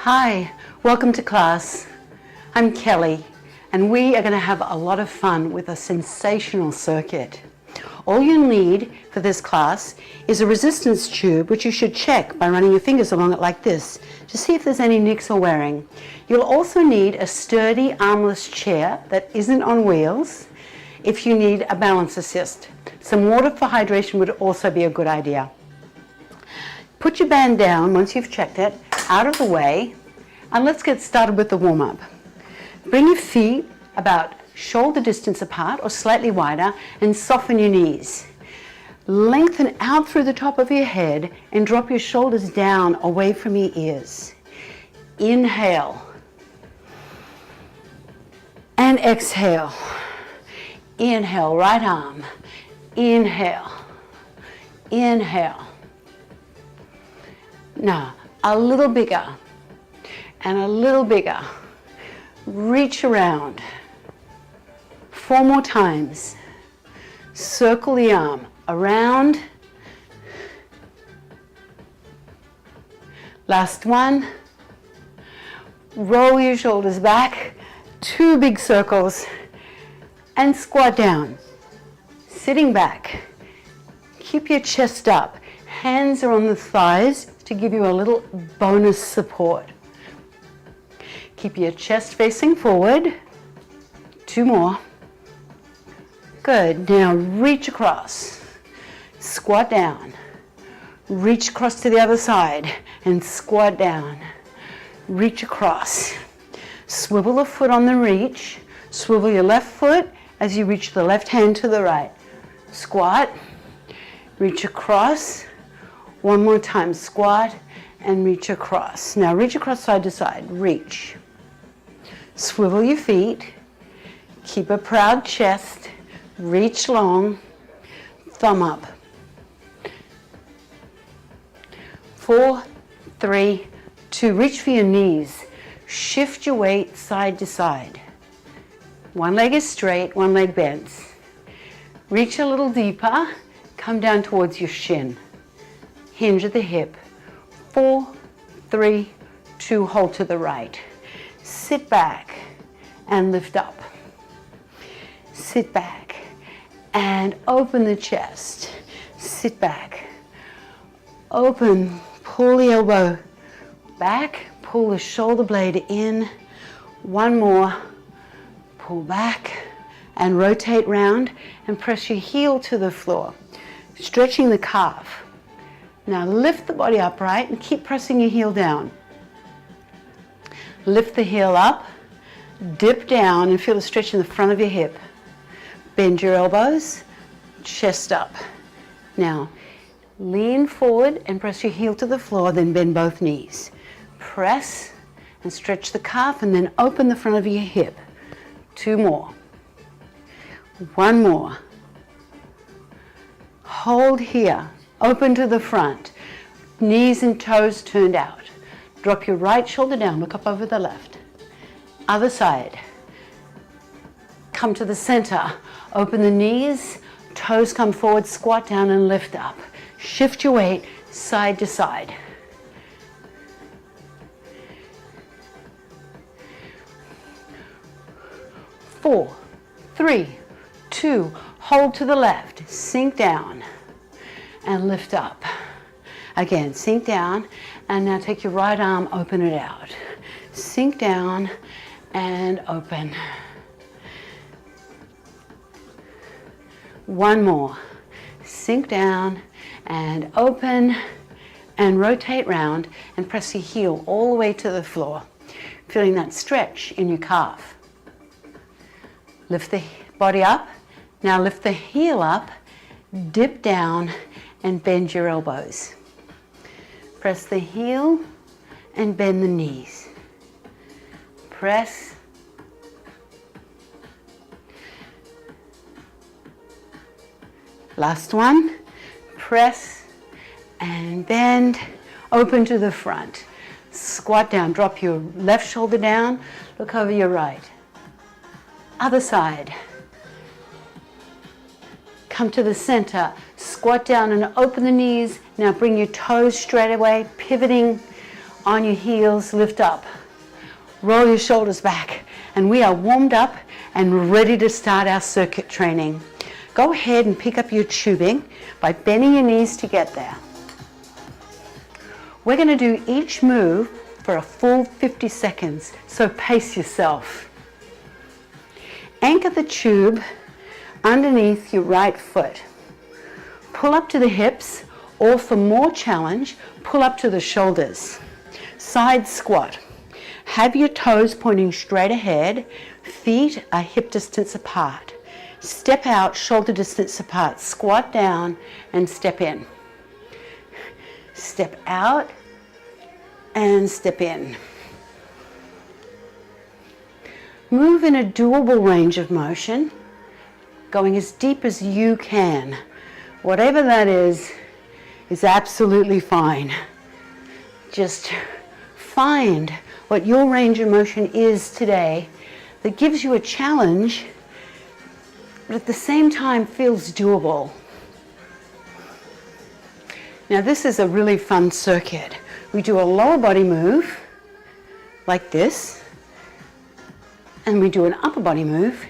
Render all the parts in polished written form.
Hi, welcome to class. I'm Kelly, and we are going to have a lot of fun with a sensational circuit. All you need for this class is a resistance tube, which you should check by running your fingers along it like this to see if there's any nicks or wearing. You'll also need a sturdy armless chair that isn't on wheels if you need a balance assist. Some water for hydration would also be a good idea. Put your band down once you've checked it, out of the way, and let's get started with the warm-up. Bring your feet about shoulder distance apart or slightly wider and soften your knees. Lengthen out through the top of your head and drop your shoulders down away from your ears. Inhale and exhale. Inhale, right arm. Inhale. Inhale. Now, a little bigger and a little bigger. Reach around. 4 more times. Circle the arm around. Last one. Roll your shoulders back. 2 big circles. And squat down. Sitting back. Keep your chest up. Hands are on the thighs to give you a little bonus support. Keep your chest facing forward. 2 more. Good. Now reach across. Squat down. Reach across to the other side and squat down. Reach across. Swivel a foot on the reach. Swivel your left foot as you reach the left hand to the right. Squat. Reach across. 1 more time. Squat and reach across. Now reach across side to side. Reach. Swivel your feet. Keep a proud chest. Reach long. Thumb up. 4, 3, 2. Reach for your knees. Shift your weight side to side. 1 leg is straight, 1 leg bends. Reach a little deeper. Come down towards your shin. Hinge at the hip. 4, 3, 2. Hold to the right. Sit back and lift up. Sit back and open the chest. Sit back. Open. Pull the elbow back. Pull the shoulder blade in. 1 more. Pull back and rotate round and press your heel to the floor, stretching the calf. Now lift the body upright and keep pressing your heel down. Lift the heel up, dip down and feel the stretch in the front of your hip. Bend your elbows, chest up. Now lean forward and press your heel to the floor, then bend both knees. Press and stretch the calf and then open the front of your hip. 2 more. 1 more. Hold here. Open to the front. Knees and toes turned out. Drop your right shoulder down. Look up over the left. Other side. Come to the center. Open the knees. Toes come forward. Squat down and lift up. Shift your weight side to side. Four, 3, 2. Hold to the left. Sink down and lift up. Again, sink down and now take your right arm, open it out. Sink down and open. 1 more. Sink down and open and rotate round and press your heel all the way to the floor, feeling that stretch in your calf. Lift the body up. Now lift the heel up, dip down and bend your elbows. Press the heel and bend the knees. Press. Last one. Press and bend. Open to the front. Squat down. Drop your left shoulder down. Look over your right. Other side. Come to the center, squat down and open the knees. Now bring your toes straight away, pivoting On your heels, lift up. Roll your shoulders back. And we are warmed up and ready to start our circuit training. Go ahead and pick up your tubing by bending your knees to get there. We're going to do each move for a full 50 seconds, so pace yourself. Anchor the tube underneath your right foot. Pull up to the hips, or for more challenge, pull up to the shoulders. Side squat. Have your toes pointing straight ahead, feet are hip distance apart. Step out, shoulder distance apart, squat down and step in. Step out and step in. Move in a doable range of motion, going as deep as you can. Whatever that is absolutely fine. Just find what your range of motion is today that gives you a challenge, but at the same time feels doable. Now this is a really fun circuit. We do a lower body move, like this, and we do an upper body move,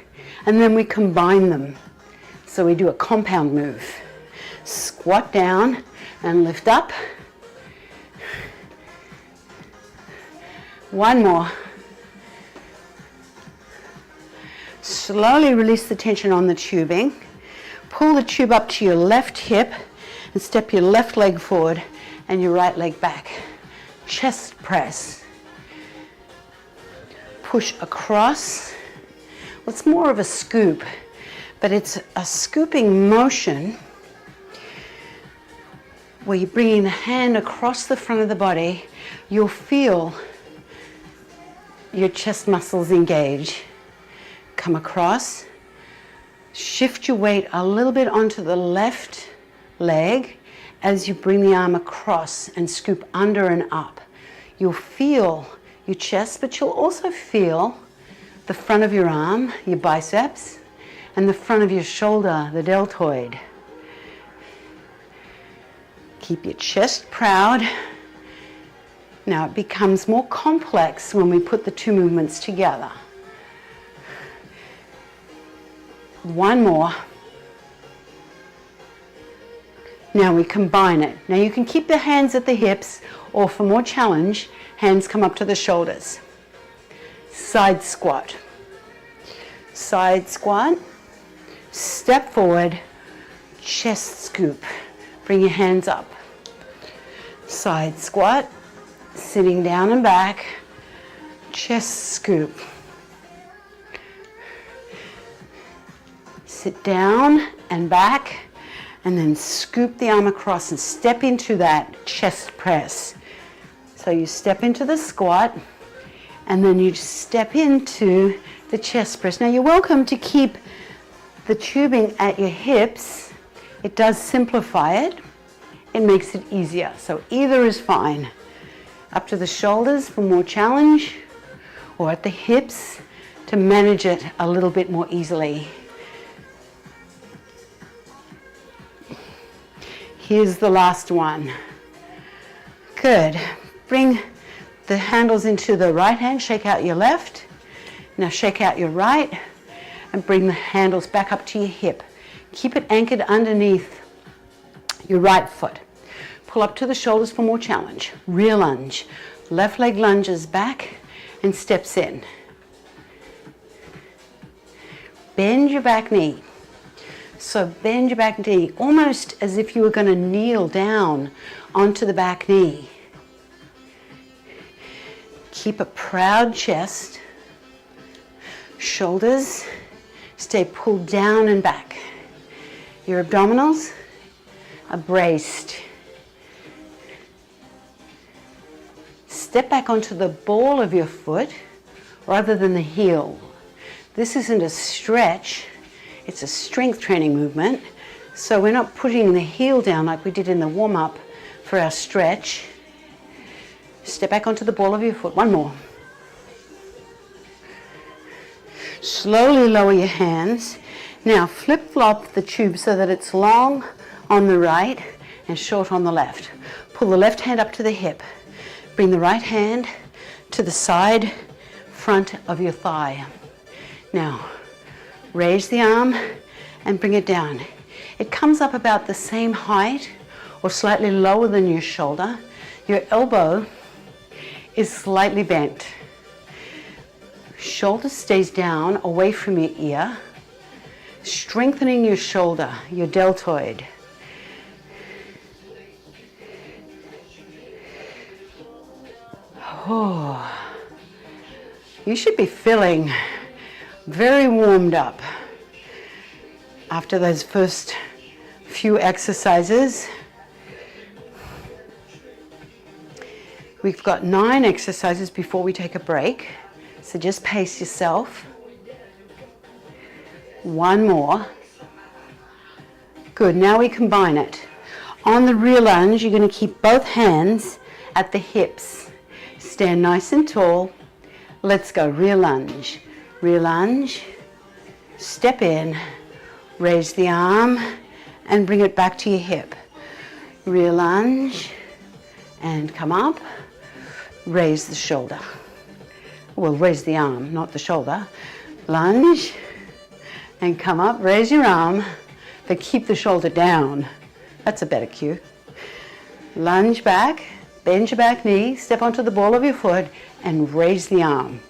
and then we combine them. So we do a compound move. Squat down and lift up. One more. Slowly release the tension on the tubing. Pull the tube up to your left hip and step your left leg forward and your right leg back. Chest press. Push across. Well, it's more of a scoop, but it's a scooping motion where you're bringing the hand across the front of the body. You'll feel your chest muscles engage. Come across, shift your weight a little bit onto the left leg as you bring the arm across and scoop under and up. You'll feel your chest, but you'll also feel the front of your arm, your biceps, and the front of your shoulder, the deltoid. Keep your chest proud. Now it becomes more complex when we put the two movements together. One more. Now we combine it. Now you can keep the hands at the hips, or for more challenge, hands come up to the shoulders. Side squat. Side squat. Step forward. Chest scoop. Bring your hands up. Side squat. Sitting down and back, chest scoop. Sit down and back, and then scoop the arm across and step into that chest press. So you step into the squat, and then you step into the chest press. Now you're welcome to keep the tubing at your hips. It does simplify it. It makes it easier. So either is fine. Up to the shoulders for more challenge, or at the hips to manage it a little bit more easily. Here's the last one. Good. Bring the handles into the right hand, shake out your left. Now shake out your right and bring the handles back up to your hip. Keep it anchored underneath your right foot. Pull up to the shoulders for more challenge. Rear lunge. Left leg lunges back and steps in. Bend your back knee. So bend your back knee almost as if you were going to kneel down onto the back knee. Keep a proud chest. Shoulders stay pulled down and back. Your abdominals are braced. Step back onto the ball of your foot rather than the heel. This isn't a stretch, it's a strength training movement. So we're not putting the heel down like we did in the warm-up for our stretch. Step back onto the ball of your foot. One more. Slowly lower your hands. Now flip-flop the tube so that it's long on the right and short on the left. Pull the left hand up to the hip. Bring the right hand to the side front of your thigh. Now, raise the arm and bring it down. It comes up about the same height or slightly lower than your shoulder. Your elbow is slightly bent. Shoulder stays down away from your ear, strengthening your shoulder, your deltoid. Oh, you should be feeling very warmed up after those first few exercises. We've got 9 exercises before we take a break, so just pace yourself. 1 more. Good, now we combine it. On the rear lunge, you're going to keep both hands at the hips. Stand nice and tall. Let's go. Rear lunge, step in, raise the arm and bring it back to your hip. Rear lunge and come up, raise the shoulder. Well, raise the arm, not the shoulder. Lunge and come up, raise your arm, but keep the shoulder down. That's a better cue. Lunge back, bend your back knee, step onto the ball of your foot and raise the arm.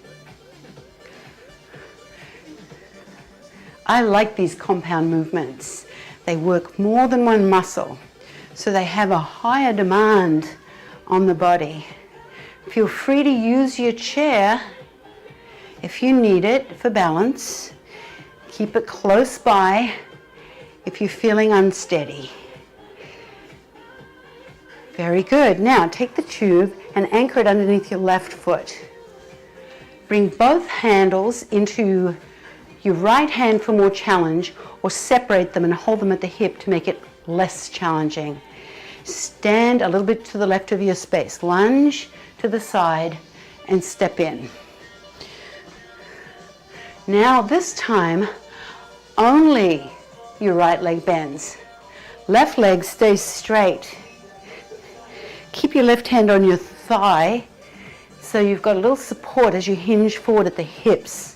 I like these compound movements. They work more than one muscle, so they have a higher demand on the body. Feel free to use your chair if you need it for balance. Keep it close by if you're feeling unsteady. Very good. Now take the tube and anchor it underneath your left foot. Bring both handles into your right hand for more challenge, or separate them and hold them at the hip to make it less challenging. Stand a little bit to the left of your space. Lunge to the side and step in. Now this time, only your right leg bends. Left leg stays straight. Keep your left hand on your thigh so you've got a little support as you hinge forward at the hips.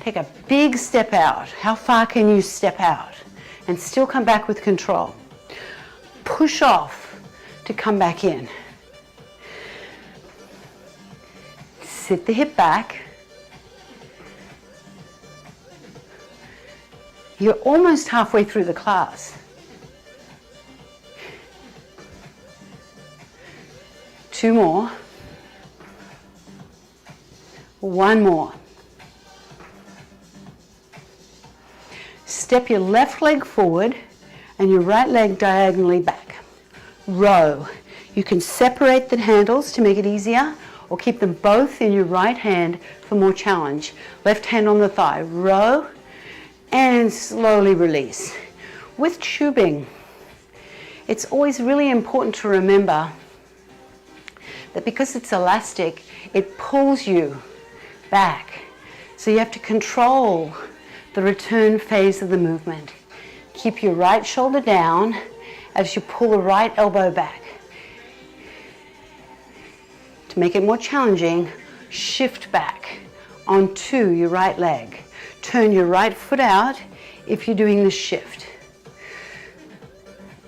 Take a big step out. How far can you step out and still come back with control? Push off to come back in. Sit the hip back. You're almost halfway through the class. 2 more. 1 more. Step your left leg forward and your right leg diagonally back. Row. You can separate the handles to make it easier, or keep them both in your right hand for more challenge. Left hand on the thigh. Row and slowly release. With tubing, it's always really important to remember that because it's elastic, it pulls you back. So you have to control the return phase of the movement. Keep your right shoulder down as you pull the right elbow back. To make it more challenging, shift back onto your right leg. Turn your right foot out if you're doing the shift.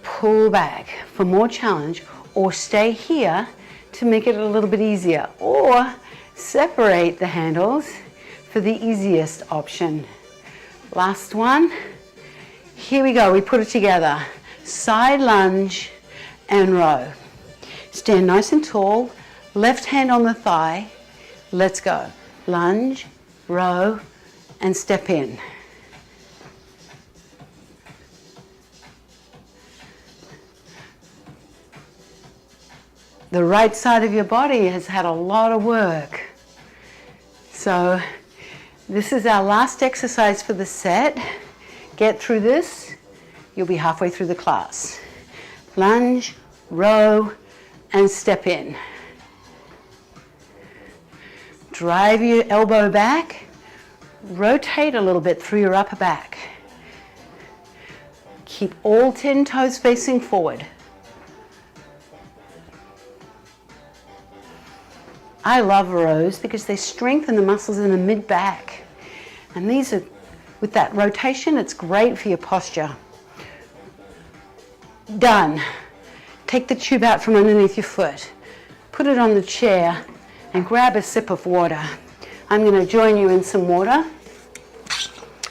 Pull back for more challenge, or stay here to make it a little bit easier, or separate the handles for the easiest option. Last one. Here we go. We put it together. Side lunge and row. Stand nice and tall. Left hand on the thigh. Let's go. Lunge, row, and step in. The right side of your body has had a lot of work. So this is our last exercise for the set. Get through this, you'll be halfway through the class. Lunge, row, and step in. Drive your elbow back, rotate a little bit through your upper back. Keep all 10 toes facing forward. I love rows because they strengthen the muscles in the mid-back. And these are, with that rotation, it's great for your posture. Done. Take the tube out from underneath your foot. Put it on the chair and grab a sip of water. I'm going to join you in some water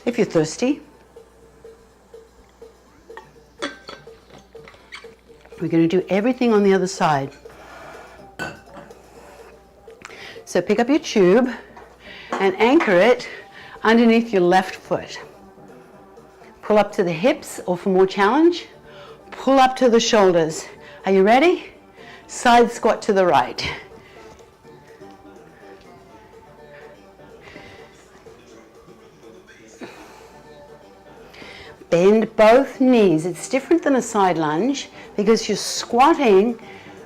if you're thirsty. We're going to do everything on the other side. So pick up your tube and anchor it underneath your left foot. Pull up to the hips, or for more challenge, pull up to the shoulders. Are you ready? Side squat to the right. Bend both knees. It's different than a side lunge because you're squatting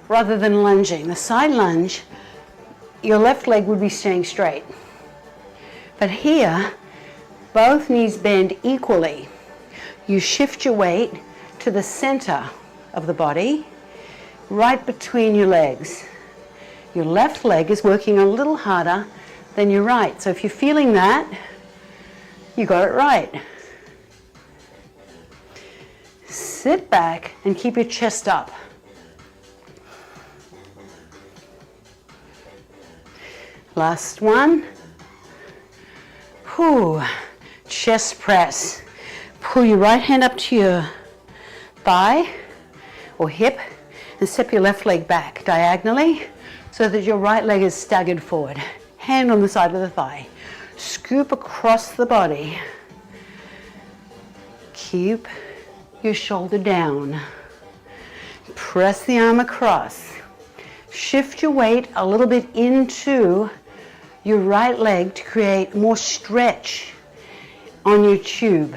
rather than lunging. The side lunge, your left leg would be staying straight. But here, both knees bend equally. You shift your weight to the center of the body, right between your legs. Your left leg is working a little harder than your right. So if you're feeling that, you got it right. Sit back and keep your chest up. Last one. Chest press. Pull your right hand up to your thigh or hip and step your left leg back diagonally so that your right leg is staggered forward. Hand on the side of the thigh. Scoop across the body. Keep your shoulder down. Press the arm across. Shift your weight a little bit into your right leg to create more stretch on your tube.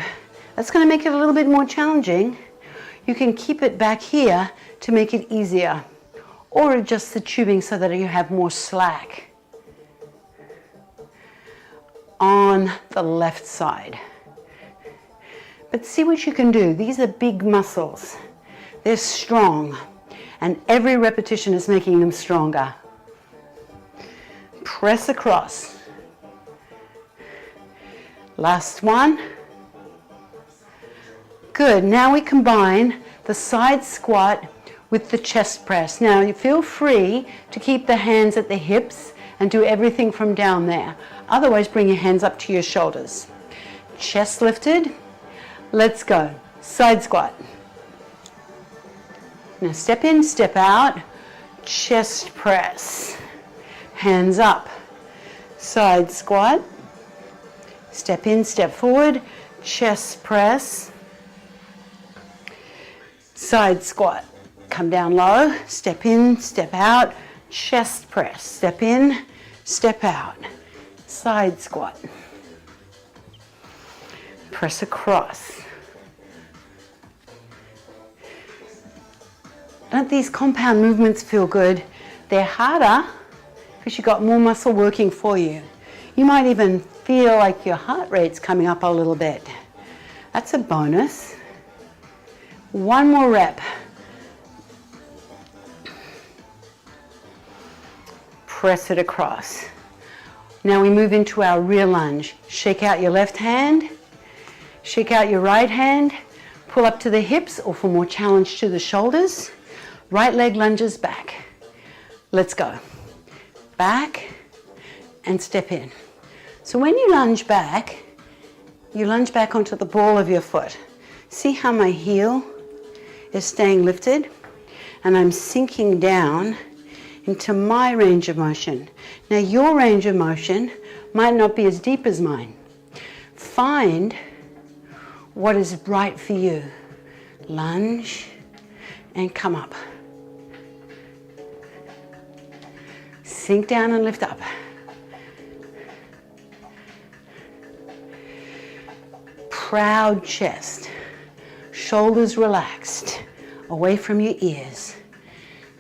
That's going to make it a little bit more challenging. You can keep it back here to make it easier, or adjust the tubing so that you have more slack on the left side. But see what you can do. These are big muscles. They're strong, and every repetition is making them stronger. Press across. Last one. Good. Now we combine the side squat with the chest press. Now you feel free to keep the hands at the hips and do everything from down there. Otherwise, bring your hands up to your shoulders. Chest lifted. Let's go. Side squat. Now step in, step out. Chest press. Hands up. Side squat. Step in, step forward. Chest press. Side squat. Come down low. Step in, step out. Chest press. Step in, step out. Side squat. Press across. Don't these compound movements feel good? They're harder because you've got more muscle working for you. You might even feel like your heart rate's coming up a little bit. That's a bonus. One more rep. Press it across. Now we move into our rear lunge. Shake out your left hand. Shake out your right hand. Pull up to the hips, or for more challenge, to the shoulders. Right leg lunges back. Let's go. Back and step in. So when you lunge back onto the ball of your foot. See how my heel is staying lifted? And I'm sinking down into my range of motion. Now your range of motion might not be as deep as mine. Find what is right for you. Lunge and come up. Sink down and lift up. Proud chest. Shoulders relaxed, away from your ears.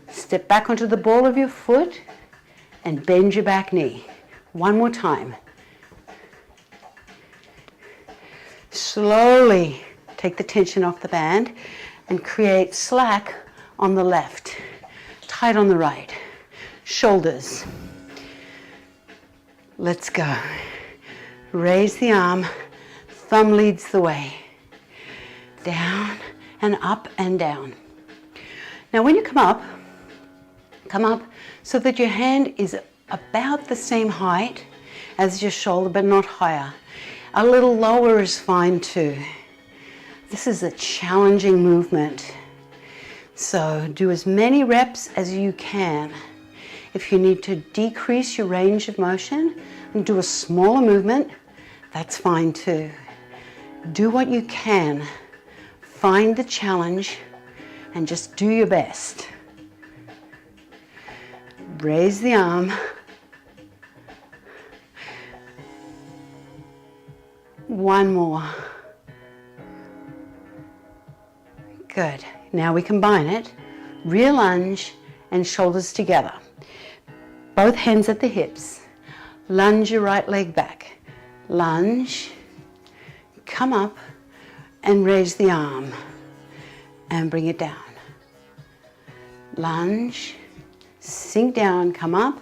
Step back onto the ball of your foot and bend your back knee. One more time. Slowly take the tension off the band and create slack on the left, tight on the right. Shoulders. Let's go. Raise the arm, thumb leads the way. Down and up and down. Now when you come up so that your hand is about the same height as your shoulder, but not higher. A little lower is fine too. This is a challenging movement. So do as many reps as you can. If you need to decrease your range of motion and do a smaller movement, that's fine too. Do what you can. Find the challenge and just do your best. Raise the arm. One more. Good. Now we combine it. Rear lunge and shoulders together. Both hands at the hips. Lunge your right leg back. Lunge. Come up and raise the arm. And bring it down. Lunge. Sink down, come up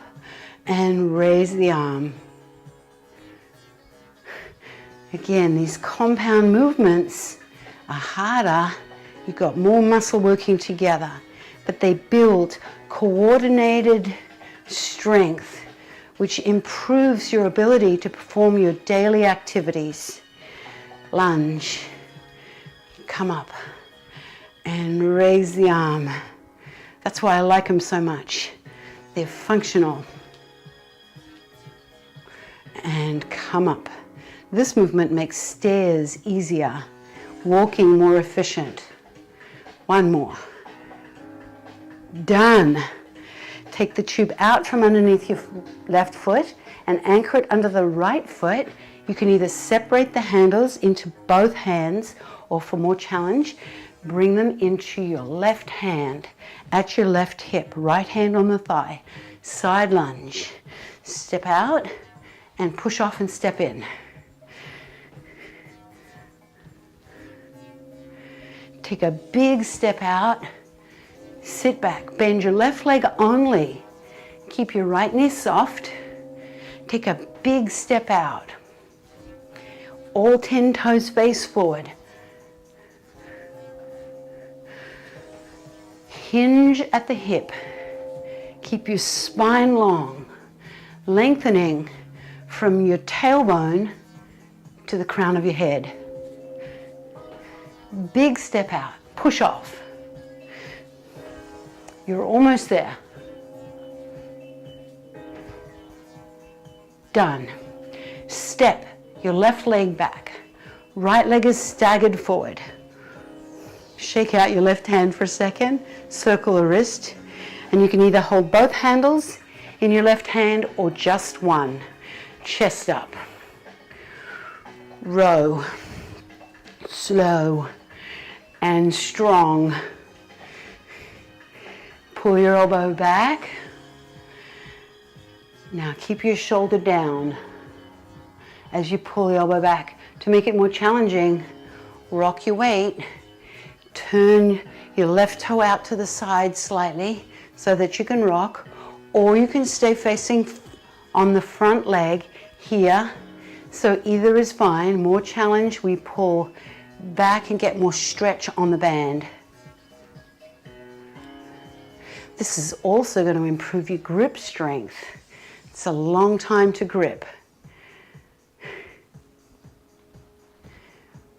and raise the arm. Again, these compound movements are harder. You've got more muscle working together, but they build coordinated strength, which improves your ability to perform your daily activities. Lunge, come up and raise the arm. That's why I like them so much. They're functional. And come up. This movement makes stairs easier, walking more efficient. One more. Done. Take the tube out from underneath your left foot and anchor it under the right foot. You can either separate the handles into both hands, or for more challenge, bring them into your left hand at your left hip, right hand on the thigh. Side lunge. Step out and push off and step in. Take a big step out. Sit back. Bend your left leg only. Keep your right knee soft. Take a big step out. All 10 toes face forward. Hinge at the hip. Keep your spine long, lengthening from your tailbone to the crown of your head. Big step out, push off. You're almost there. Done. Step your left leg back. Right leg is staggered forward. Shake out your left hand for a second, circle the wrist, and you can either hold both handles in your left hand or just one. Chest up. Row. Slow and strong. Pull your elbow back. Now keep your shoulder down as you pull the elbow back. To make it more challenging, rock your weight. Turn your left toe out to the side slightly so that you can rock, or you can stay facing on the front leg here. So either is fine. More challenge, we pull back and get more stretch on the band. This is also going to improve your grip strength. It's a long time to grip.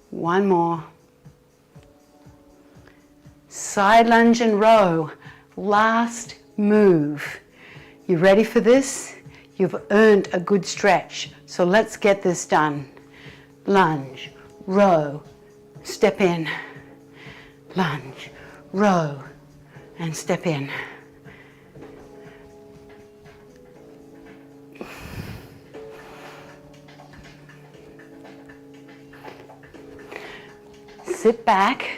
One more. Side lunge and row. Last move. You ready for this? You've earned a good stretch. So let's get this done. Lunge, row, step in. Lunge, row, and step in. Sit back.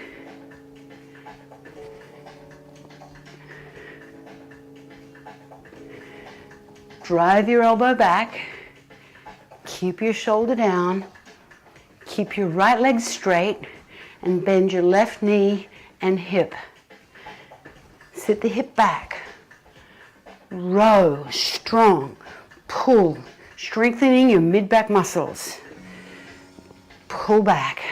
Drive your elbow back. Keep your shoulder down. Keep your right leg straight and bend your left knee and hip. Sit the hip back. Row, strong. Pull, strengthening your mid-back muscles. Pull back.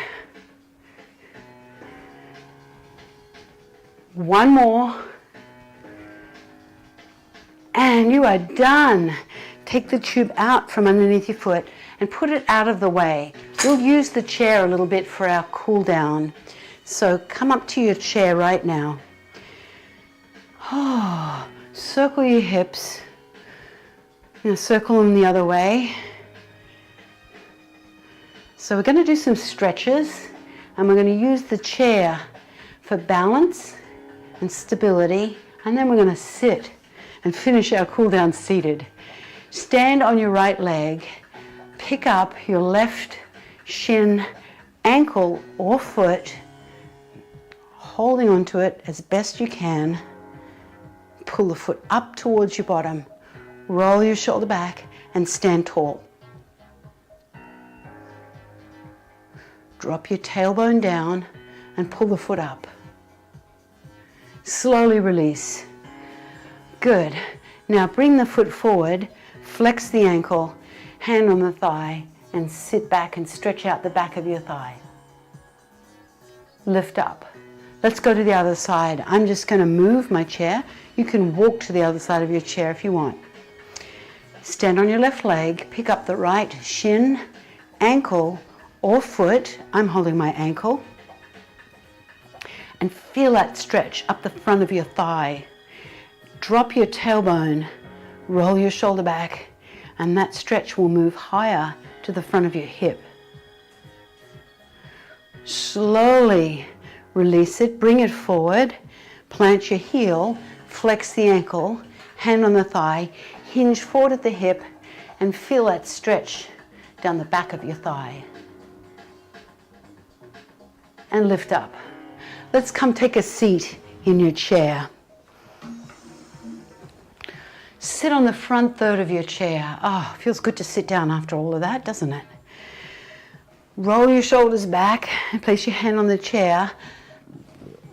One more. And you are done. Take the tube out from underneath your foot and put it out of the way. We'll use the chair a little bit for our cool down. So come up to your chair right now. Oh, circle your hips. Now circle them the other way. So we're going to do some stretches, and we're going to use the chair for balance and stability, and then we're going to sit and finish our cool down seated. Stand on your right leg, pick up your left shin, ankle or foot, holding onto it as best you can. Pull the foot up towards your bottom, roll your shoulder back and stand tall. Drop your tailbone down and pull the foot up. Slowly release. Good. Now bring the foot forward, flex the ankle, hand on the thigh, and sit back and stretch out the back of your thigh. Lift up. Let's go to the other side. I'm just going to move my chair. You can walk to the other side of your chair if you want. Stand on your left leg, pick up the right shin, ankle, or foot. I'm holding my ankle. And feel that stretch up the front of your thigh. Drop your tailbone, roll your shoulder back, and that stretch will move higher to the front of your hip. Slowly release it, bring it forward, plant your heel, flex the ankle, hand on the thigh, hinge forward at the hip, and feel that stretch down the back of your thigh. And lift up. Let's come take a seat in your chair. Sit on the front third of your chair. Oh, feels good to sit down after all of that, doesn't it? Roll your shoulders back and place your hand on the chair.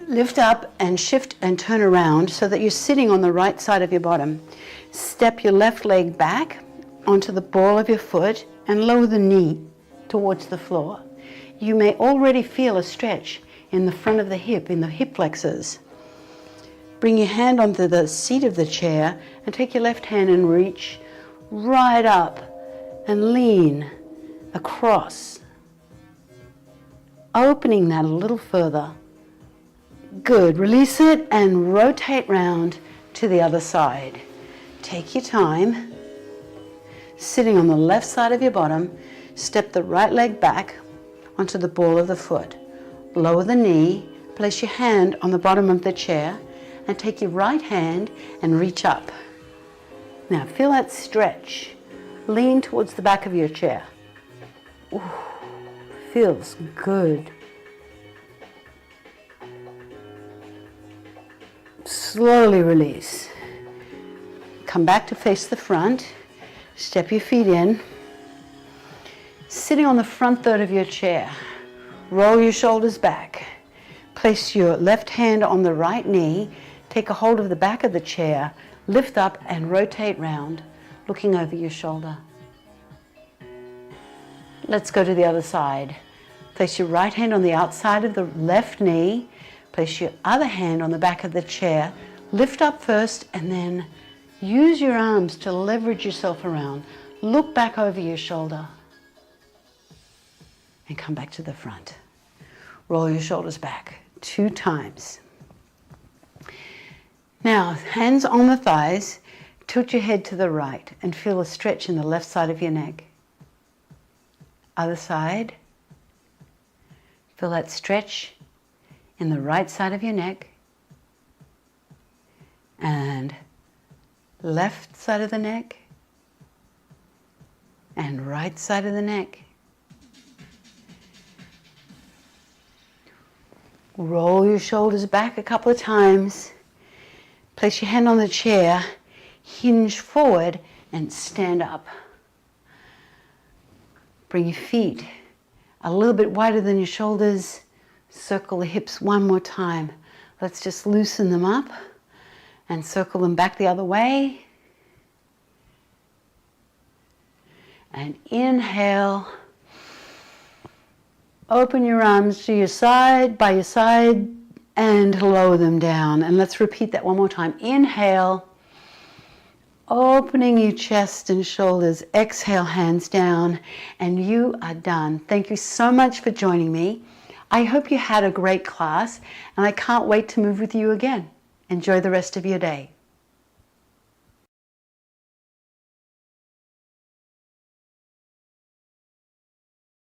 Lift up and shift and turn around so that you're sitting on the right side of your bottom. Step your left leg back onto the ball of your foot and lower the knee towards the floor. You may already feel a stretch in the front of the hip, in the hip flexors. Bring your hand onto the seat of the chair and take your left hand and reach right up and lean across, opening that a little further. Good. Release it and rotate round to the other side. Take your time. Sitting on the left side of your bottom, step the right leg back onto the ball of the foot. Lower the knee, place your hand on the bottom of the chair, and take your right hand and reach up. Now feel that stretch. Lean towards the back of your chair. Ooh, feels good. Slowly release. Come back to face the front. Step your feet in. Sitting on the front third of your chair, roll your shoulders back. Place your left hand on the right knee. Take a hold of the back of the chair. Lift up and rotate round, looking over your shoulder. Let's go to the other side. Place your right hand on the outside of the left knee. Place your other hand on the back of the chair. Lift up first and then use your arms to leverage yourself around. Look back over your shoulder and come back to the front. Roll your shoulders back 2 times. Now, hands on the thighs, tilt your head to the right and feel a stretch in the left side of your neck. Other side. Feel that stretch in the right side of your neck. And left side of the neck. And right side of the neck. Roll your shoulders back a couple of times. Place your hand on the chair, hinge forward and stand up. Bring your feet a little bit wider than your shoulders. Circle the hips one more time. Let's just loosen them up and circle them back the other way. And inhale. Open your arms to your side, by your side, and lower them down. And let's repeat that one more time. Inhale. Opening your chest and shoulders. Exhale, hands down. And you are done. Thank you so much for joining me. I hope you had a great class, and I can't wait to move with you again. Enjoy the rest of your day.